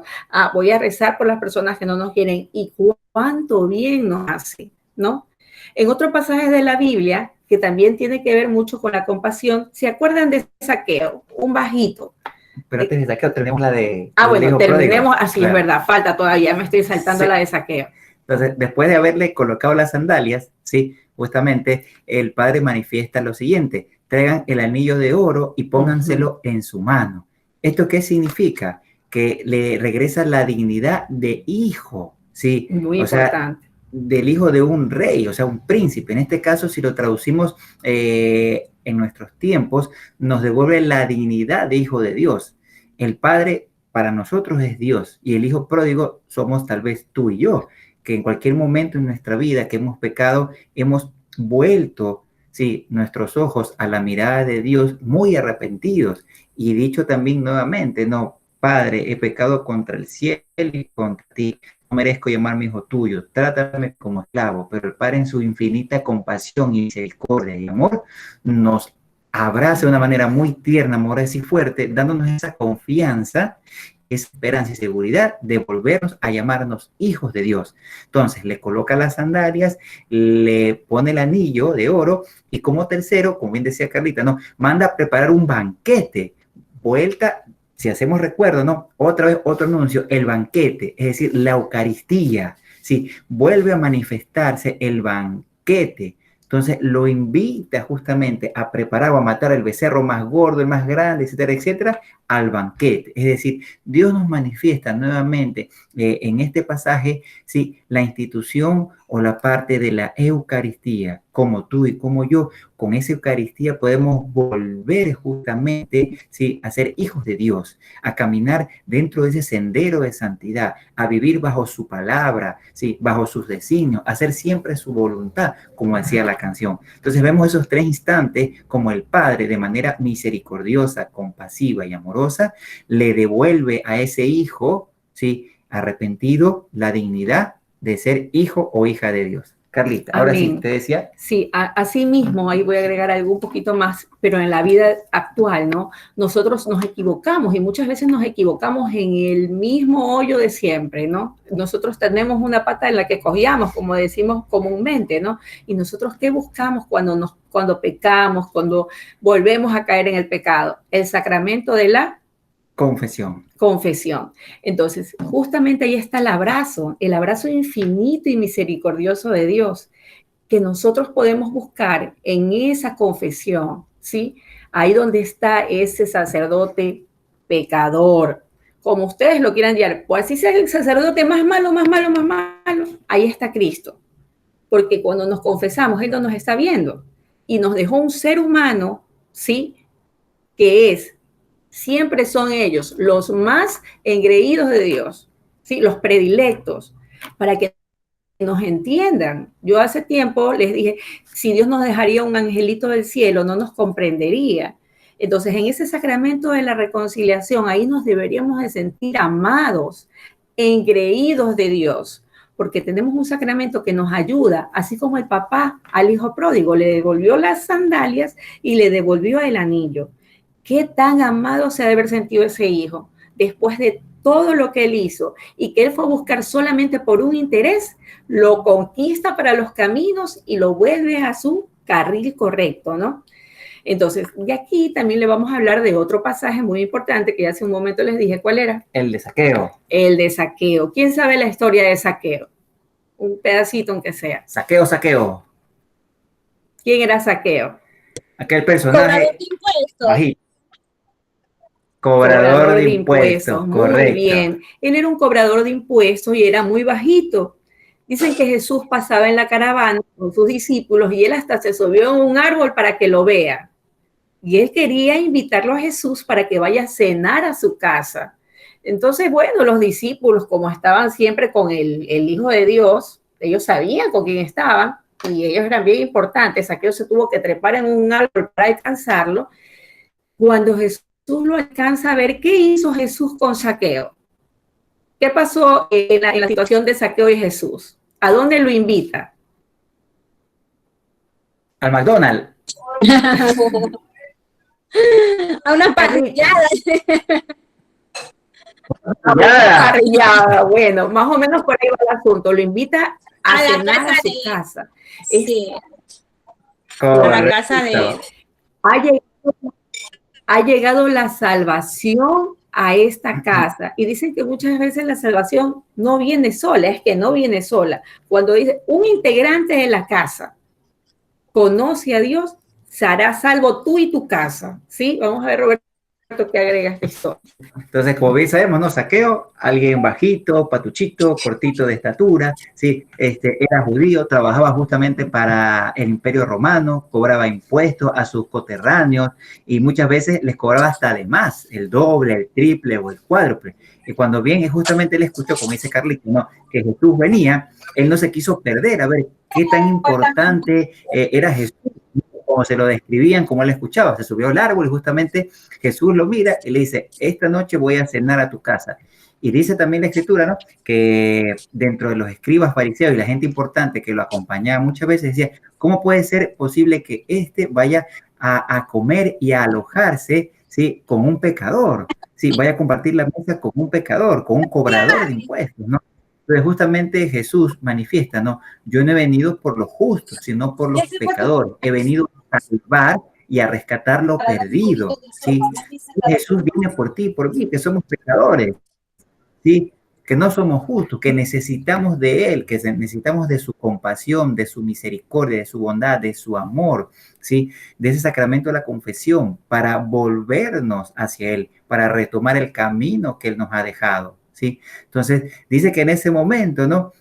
voy a rezar por las personas que no nos quieren, y cuánto bien nos hace, ¿no? En otros pasajes de la Biblia, que también tiene que ver mucho con la compasión, ¿se acuerdan de Zaqueo? Un bajito. Pero antes de Zaqueo tenemos la de... bueno, terminemos así, claro. Es verdad, falta todavía, me estoy saltando sí. La de Zaqueo. Entonces, después de haberle colocado las sandalias, sí, justamente el padre manifiesta lo siguiente: traigan el anillo de oro y pónganselo en su mano. ¿Esto qué significa? Que le regresa la dignidad de hijo, ¿sí? Muy importante. Sea, del hijo de un rey, o sea, un príncipe. En este caso, si lo traducimos en nuestros tiempos, nos devuelve la dignidad de hijo de Dios. El padre para nosotros es Dios, y el hijo pródigo somos tal vez tú y yo, que en cualquier momento en nuestra vida que hemos pecado, hemos vuelto, sí, nuestros ojos a la mirada de Dios muy arrepentidos, y dicho también nuevamente, no, Padre, he pecado contra el cielo y contra ti, no merezco llamarme hijo tuyo, trátame como esclavo. Pero el Padre, en su infinita compasión y misericordia y amor, nos abraza de una manera muy tierna, amorosa y fuerte, dándonos esa confianza, esa esperanza y seguridad de volvernos a llamarnos hijos de Dios. Entonces le coloca las sandalias, le pone el anillo de oro, y como tercero, como bien decía Carlita, ¿no?, manda a preparar un banquete. Vuelta, si hacemos recuerdo, ¿no?, otra vez otro anuncio, el banquete, es decir, la Eucaristía, ¿sí? Vuelve a manifestarse el banquete, Entonces lo invita justamente a preparar o a matar el becerro más gordo, el más grande, etcétera, etcétera, al banquete. Es decir, Dios nos manifiesta nuevamente en este pasaje, sí, la institución o la parte de la Eucaristía, como tú y como yo. Con esa Eucaristía podemos volver justamente, sí, a ser hijos de Dios, a caminar dentro de ese sendero de santidad, a vivir bajo su palabra, sí, bajo sus designios, a hacer siempre su voluntad, como decía la canción. Entonces vemos esos tres instantes como el Padre, de manera misericordiosa, compasiva y amorosa, le devuelve a ese hijo, sí, arrepentido, la dignidad de ser hijo o hija de Dios. Carlita, ahora Amén. sí, te decía. Sí, así mismo, ahí voy a agregar algo un poquito más, pero en la vida actual, ¿no? Nosotros nos equivocamos y muchas veces nos equivocamos en el mismo hoyo de siempre, ¿no? Nosotros tenemos una pata en la que cogíamos, como decimos comúnmente, ¿no? Y nosotros, ¿qué buscamos cuando pecamos, cuando volvemos a caer en el pecado? El sacramento de la confesión. Entonces, justamente ahí está el abrazo infinito y misericordioso de Dios, que nosotros podemos buscar en esa confesión, ¿sí? Ahí donde está ese sacerdote pecador, como ustedes lo quieran llamar, pues así sea el sacerdote más malo, ahí está Cristo. Porque cuando nos confesamos, Él no nos está viendo y nos dejó un ser humano, ¿sí? Siempre son ellos los más engreídos de Dios, ¿sí? Los predilectos, para que nos entiendan. Yo hace tiempo les dije, si Dios nos dejaría un angelito del cielo, no nos comprendería. Entonces, en ese sacramento de la reconciliación, ahí nos deberíamos de sentir amados, engreídos de Dios, porque tenemos un sacramento que nos ayuda, así como el papá al hijo pródigo le devolvió las sandalias y le devolvió el anillo. ¿Qué tan amado se ha de haber sentido ese hijo después de todo lo que él hizo y que él fue a buscar solamente por un interés? Lo conquista para los caminos y lo vuelve a su carril correcto, ¿no? Entonces, de aquí también le vamos a hablar de otro pasaje muy importante que ya hace un momento les dije cuál era. El de Zaqueo. El de Zaqueo. ¿Quién sabe la historia de Zaqueo? Un pedacito aunque sea. Zaqueo. ¿Quién era Zaqueo? Aquel personaje bajito. Cobrador de impuestos, correcto. Muy bien. Él era un cobrador de impuestos y era muy bajito. Dicen que Jesús pasaba en la caravana con sus discípulos y él hasta se subió a un árbol para que lo vea. Y él quería invitarlo a Jesús para que vaya a cenar a su casa. Entonces, bueno, los discípulos, como estaban siempre con el Hijo de Dios, ellos sabían con quién estaban y ellos eran bien importantes. Zaqueo se tuvo que trepar en un árbol para alcanzarlo. Cuando Jesús lo alcanza a ver, ¿qué hizo Jesús con Zaqueo? ¿Qué pasó en la situación de Zaqueo y Jesús? ¿A dónde lo invita? Al McDonald's. A una parrillada. Parrillada, bueno, más o menos por ahí va el asunto. Lo invita a cenar a su casa. Sí. A la casa de él. Ha llegado la salvación a esta casa. Y dicen que muchas veces la salvación no viene sola, es que no viene sola. Cuando dice un integrante de la casa conoce a Dios, será salvo tú y tu casa. ¿Sí? Vamos a ver, Roberto, qué agrega esta historia. Entonces, como bien sabemos, ¿no? Zaqueo, alguien bajito, patuchito, cortito de estatura, ¿sí? Era judío, trabajaba justamente para el Imperio Romano, cobraba impuestos a sus coterráneos y muchas veces les cobraba hasta de más, el doble, el triple o el cuádruple. Y cuando bien justamente él escuchó, como dice Carlito, ¿no? Que Jesús venía, él no se quiso perder, a ver qué tan importante era Jesús, como se lo describían, como él escuchaba. Se subió al árbol y justamente Jesús lo mira y le dice, esta noche voy a cenar a tu casa. Y dice también la escritura, ¿no? Que dentro de los escribas fariseos y la gente importante que lo acompañaba muchas veces decía, ¿cómo puede ser posible que vaya a comer y a alojarse, ¿sí? Con un pecador? Sí, vaya a compartir la mesa con un pecador, con un cobrador de impuestos, ¿no? Entonces justamente Jesús manifiesta, ¿no? Yo no he venido por los justos, sino por los pecadores. He venido a salvar y a rescatar lo perdido, ¿sí? Jesús viene por ti, por mí, que somos pecadores, ¿sí? que no somos justos, que necesitamos de Él, que necesitamos de su compasión, de su misericordia, de su bondad, de su amor, ¿sí? De ese sacramento de la confesión, para volvernos hacia Él, para retomar el camino que Él nos ha dejado, ¿sí? Entonces, dice que en ese momento, ¿no?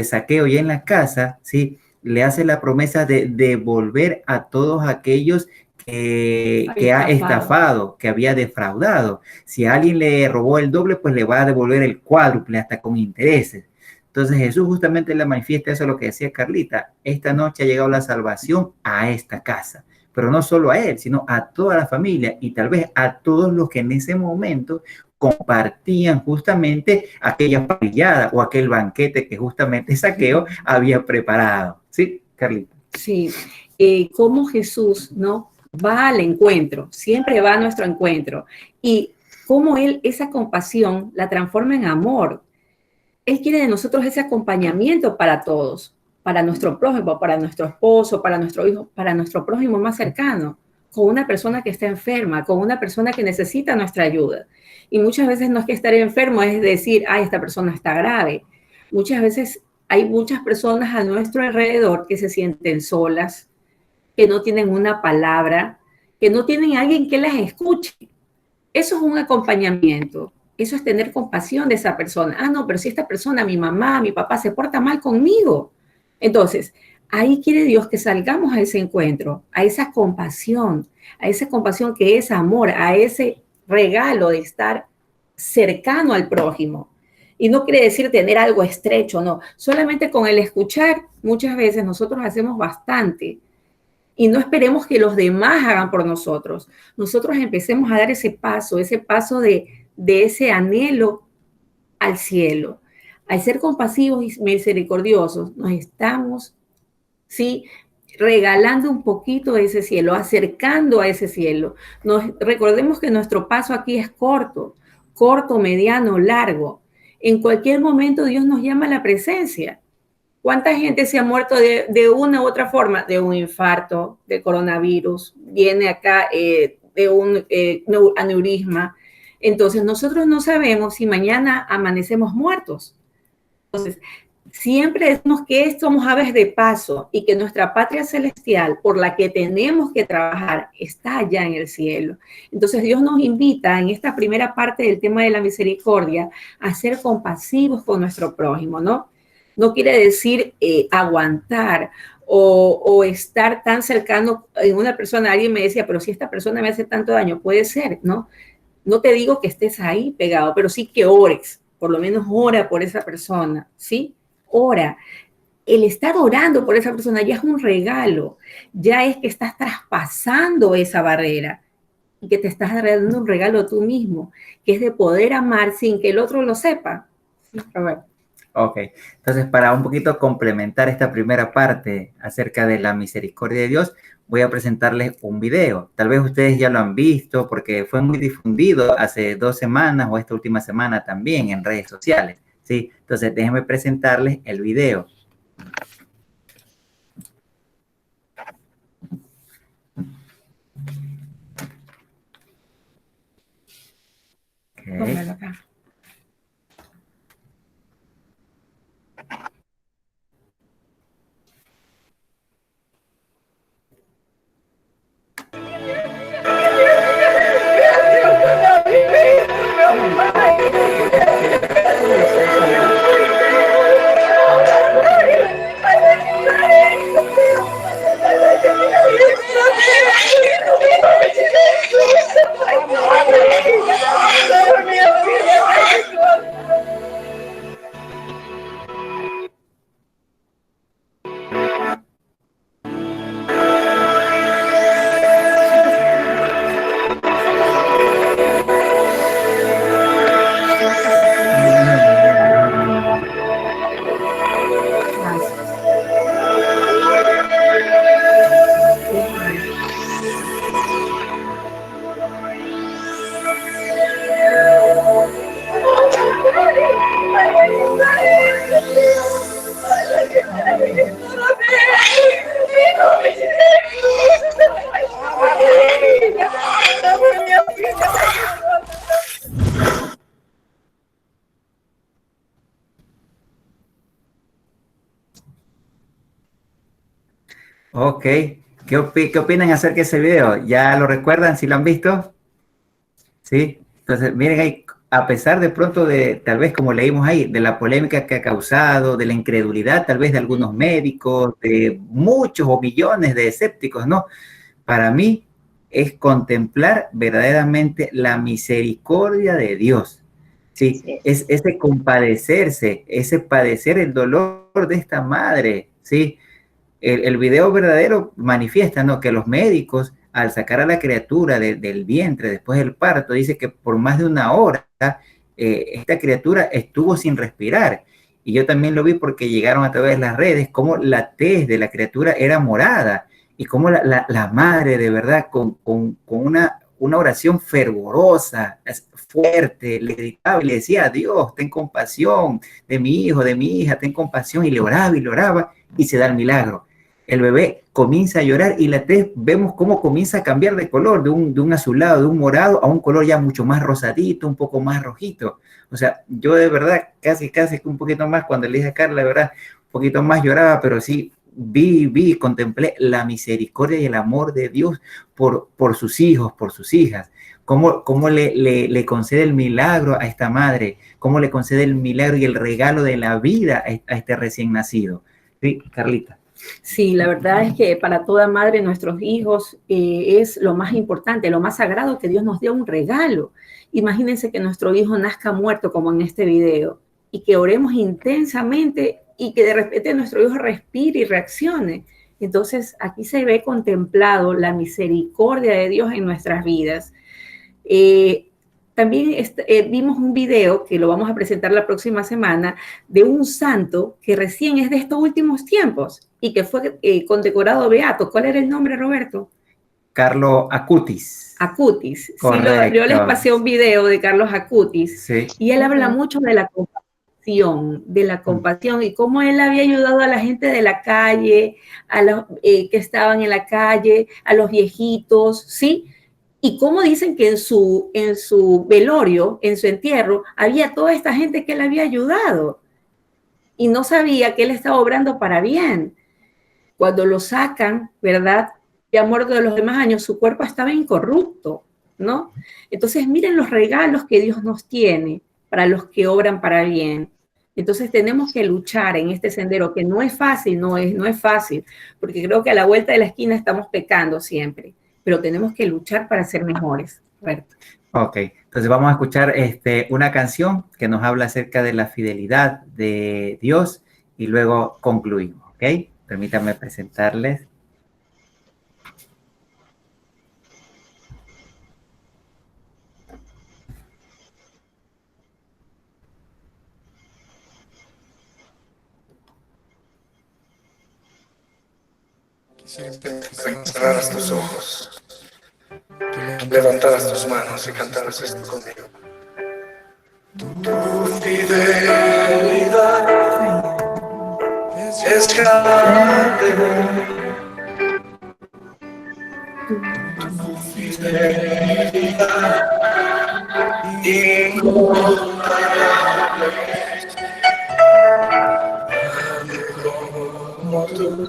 Zaqueo ya en la casa, ¿sí? Le hace la promesa de devolver a todos aquellos que ha estafado, que había defraudado. Si a alguien le robó el doble, pues le va a devolver el cuádruple hasta con intereses. Entonces Jesús justamente le manifiesta eso, lo que decía Carlita. Esta noche ha llegado la salvación a esta casa, pero no solo a él, sino a toda la familia y tal vez a todos los que en ese momento compartían justamente aquella parrillada o aquel banquete que justamente Zaqueo había preparado. ¿Sí, Carlita? Sí, como Jesús, ¿no? Va al encuentro, siempre va a nuestro encuentro. Y cómo Él esa compasión la transforma en amor. Él quiere de nosotros ese acompañamiento para todos, para nuestro prójimo, para nuestro esposo, para nuestro hijo, para nuestro prójimo más cercano, con una persona que está enferma, con una persona que necesita nuestra ayuda. Y muchas veces no es que estar enfermo, es decir, ay, esta persona está grave. Muchas veces hay muchas personas a nuestro alrededor que se sienten solas, que no tienen una palabra, que no tienen a alguien que las escuche. Eso es un acompañamiento. Eso es tener compasión de esa persona. Ah, no, pero si esta persona, mi mamá, mi papá, se porta mal conmigo. Entonces, ahí quiere Dios que salgamos a ese encuentro, a esa compasión que es amor, a ese regalo de estar cercano al prójimo. Y no quiere decir tener algo estrecho, no. Solamente con el escuchar, muchas veces nosotros hacemos bastante. Y no esperemos que los demás hagan por nosotros. Nosotros empecemos a dar ese paso de ese anhelo al cielo. Al ser compasivos y misericordiosos, nos estamos, ¿sí?, regalando un poquito de ese cielo, acercando a ese cielo. Recordemos que nuestro paso aquí es corto, mediano, largo. En cualquier momento Dios nos llama a la presencia. ¿Cuánta gente se ha muerto de una u otra forma? De un infarto, de coronavirus, viene acá de un aneurisma. Entonces, nosotros no sabemos si mañana amanecemos muertos. Entonces, siempre decimos que somos aves de paso y que nuestra patria celestial, por la que tenemos que trabajar, está allá en el cielo. Entonces, Dios nos invita en esta primera parte del tema de la misericordia a ser compasivos con nuestro prójimo, ¿no? No quiere decir aguantar o estar tan cercano en una persona. Alguien me decía, pero si esta persona me hace tanto daño, puede ser, ¿no? No te digo que estés ahí pegado, pero sí que ores, por lo menos ora por esa persona, ¿sí? Ora. El estar orando por esa persona ya es un regalo, ya es que estás traspasando esa barrera y que te estás dando un regalo tú mismo, que es de poder amar sin que el otro lo sepa. A ver. Ok, entonces para un poquito complementar esta primera parte acerca de la misericordia de Dios, voy a presentarles un video. Tal vez ustedes ya lo han visto porque fue muy difundido hace 2 semanas o esta última semana también en redes sociales, ¿sí? Entonces déjenme presentarles el video. Okay. Ok. ¿Qué opinan acerca de ese video? ¿Ya lo recuerdan? ¿Sí lo han visto? Sí. Entonces, miren ahí, a pesar de pronto de, tal vez como leímos ahí, de la polémica que ha causado, de la incredulidad tal vez de algunos médicos, de muchos o millones de escépticos, ¿no? Para mí es contemplar verdaderamente la misericordia de Dios. Sí, es ese compadecerse, ese padecer el dolor de esta madre, ¿sí? El video verdadero manifiesta, ¿no? Que los médicos, al sacar a la criatura del vientre después del parto, dice que por más de una hora esta criatura estuvo sin respirar. Y yo también lo vi porque llegaron a través de las redes cómo la tez de la criatura era morada y cómo la madre de verdad con una oración fervorosa, fuerte, le gritaba y le decía, Dios, ten compasión de mi hijo, de mi hija, ten compasión, y le oraba y se da el milagro. El bebé comienza a llorar y la tez vemos cómo comienza a cambiar de color, de un azulado, de un morado, a un color ya mucho más rosadito, un poco más rojito. O sea, yo de verdad casi un poquito más, cuando le dije a Carla, de verdad, un poquito más lloraba, pero sí contemplé la misericordia y el amor de Dios por sus hijos, por sus hijas. Cómo le concede el milagro a esta madre, cómo le concede el milagro y el regalo de la vida a este recién nacido. Sí, Carlita. Sí, la verdad es que para toda madre nuestros hijos es lo más importante, lo más sagrado, que Dios nos dé un regalo. Imagínense que nuestro hijo nazca muerto como en este video y que oremos intensamente y que de repente nuestro hijo respire y reaccione. Entonces aquí se ve contemplado la misericordia de Dios en nuestras vidas. También vimos un video que lo vamos a presentar la próxima semana de un santo que recién es de estos últimos tiempos y que fue condecorado beato. ¿Cuál era el nombre, Roberto? Carlos Acutis. Acutis. Correcto. Sí, yo les pasé un video de Carlos Acutis, sí, y él habla mucho de la compasión y cómo él había ayudado a la gente de la calle, a los que estaban en la calle, a los viejitos, ¿sí? Y cómo dicen que en su velorio, en su entierro, había toda esta gente que él había ayudado y no sabía que él estaba obrando para bien. Cuando lo sacan, ¿verdad? Ya muerto de los demás años, su cuerpo estaba incorrupto, ¿no? Entonces, miren los regalos que Dios nos tiene para los que obran para bien. Entonces, tenemos que luchar en este sendero, que no es fácil, no es fácil, porque creo que a la vuelta de la esquina estamos pecando siempre, pero tenemos que luchar para ser mejores. Roberto. Ok, entonces vamos a escuchar una canción que nos habla acerca de la fidelidad de Dios y luego concluimos, ¿ok? Permítanme presentarles. Cerraras tus ojos, levantaras tus manos y cantaras esto conmigo. Tu fidelidad es grande. Tu fidelidad incomparable. Como tú.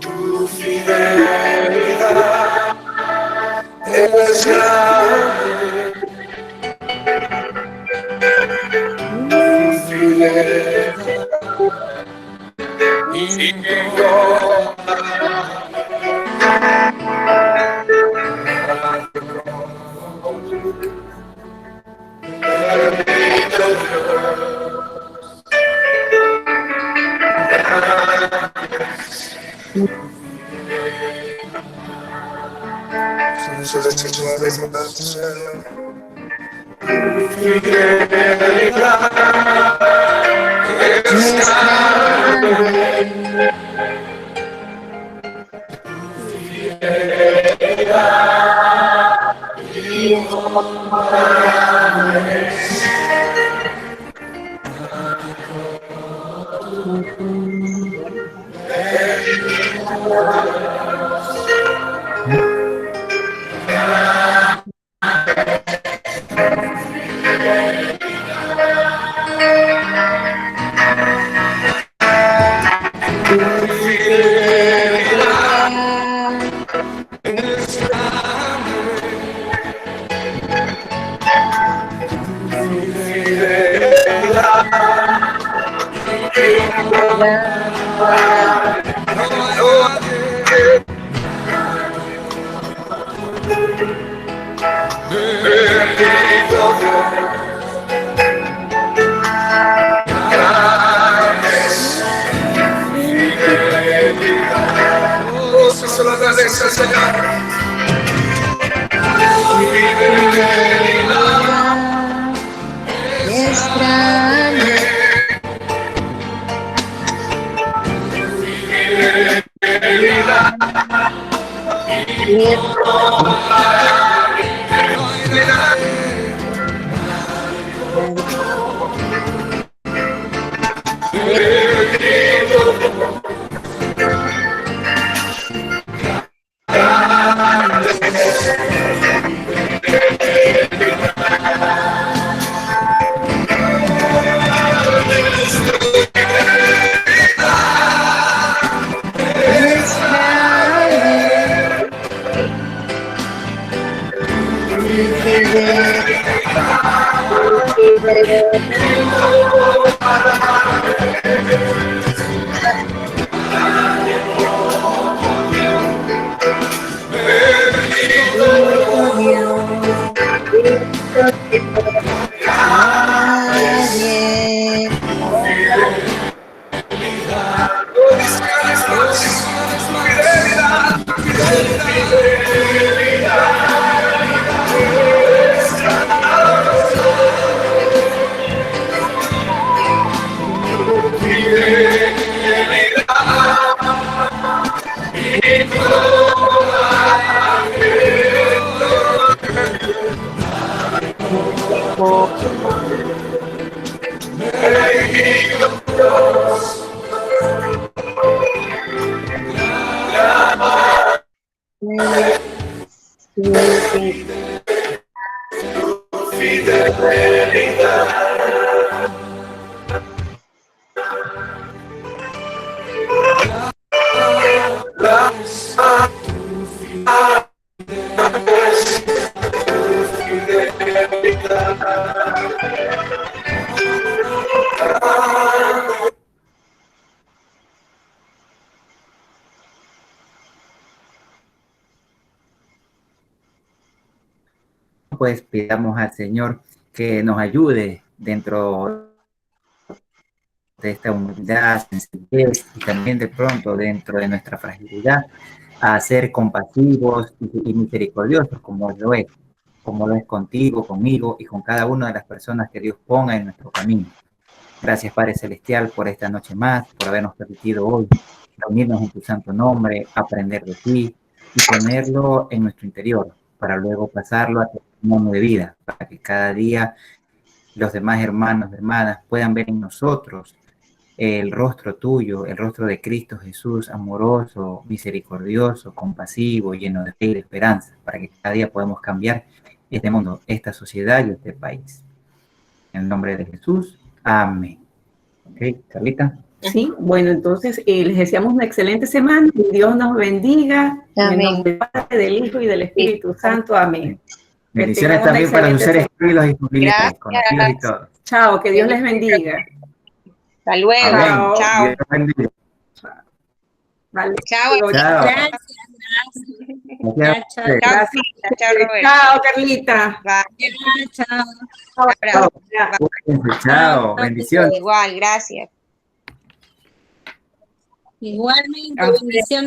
Tu fidelidad es grande. Tu fidelidad Pues pidamos al Señor que nos ayude dentro de esta humildad, sencillez y también de pronto dentro de nuestra fragilidad a ser compasivos y misericordiosos como lo es contigo, conmigo y con cada una de las personas que Dios ponga en nuestro camino. Gracias, Padre Celestial, por esta noche más, por habernos permitido hoy reunirnos en tu santo nombre, aprender de ti y ponerlo en nuestro interior para luego pasarlo a tu testimonio de vida, para que cada día los demás hermanos, hermanas puedan ver en nosotros el rostro tuyo, el rostro de Cristo Jesús, amoroso, misericordioso, compasivo, lleno de fe y de esperanza, para que cada día podamos cambiar este mundo, esta sociedad y este país. En el nombre de Jesús, amén. Ok, Carlita. Sí, bueno, entonces les deseamos una excelente semana y Dios nos bendiga. Amén. En el nombre del Padre, del Hijo y del Espíritu Santo. Amén. Bendiciones también para sus seres queridos y familiares, conocidos y todos. Chao, que Dios les bendiga. Hasta luego. Amén. Chao. Dios les bendiga. Vale. Chao. Chao. Gracias. Chao, Chao, Roberto. Chao, Carlita. Chao. Chao. Bendiciones. Igual, gracias. Igualmente, bendiciones.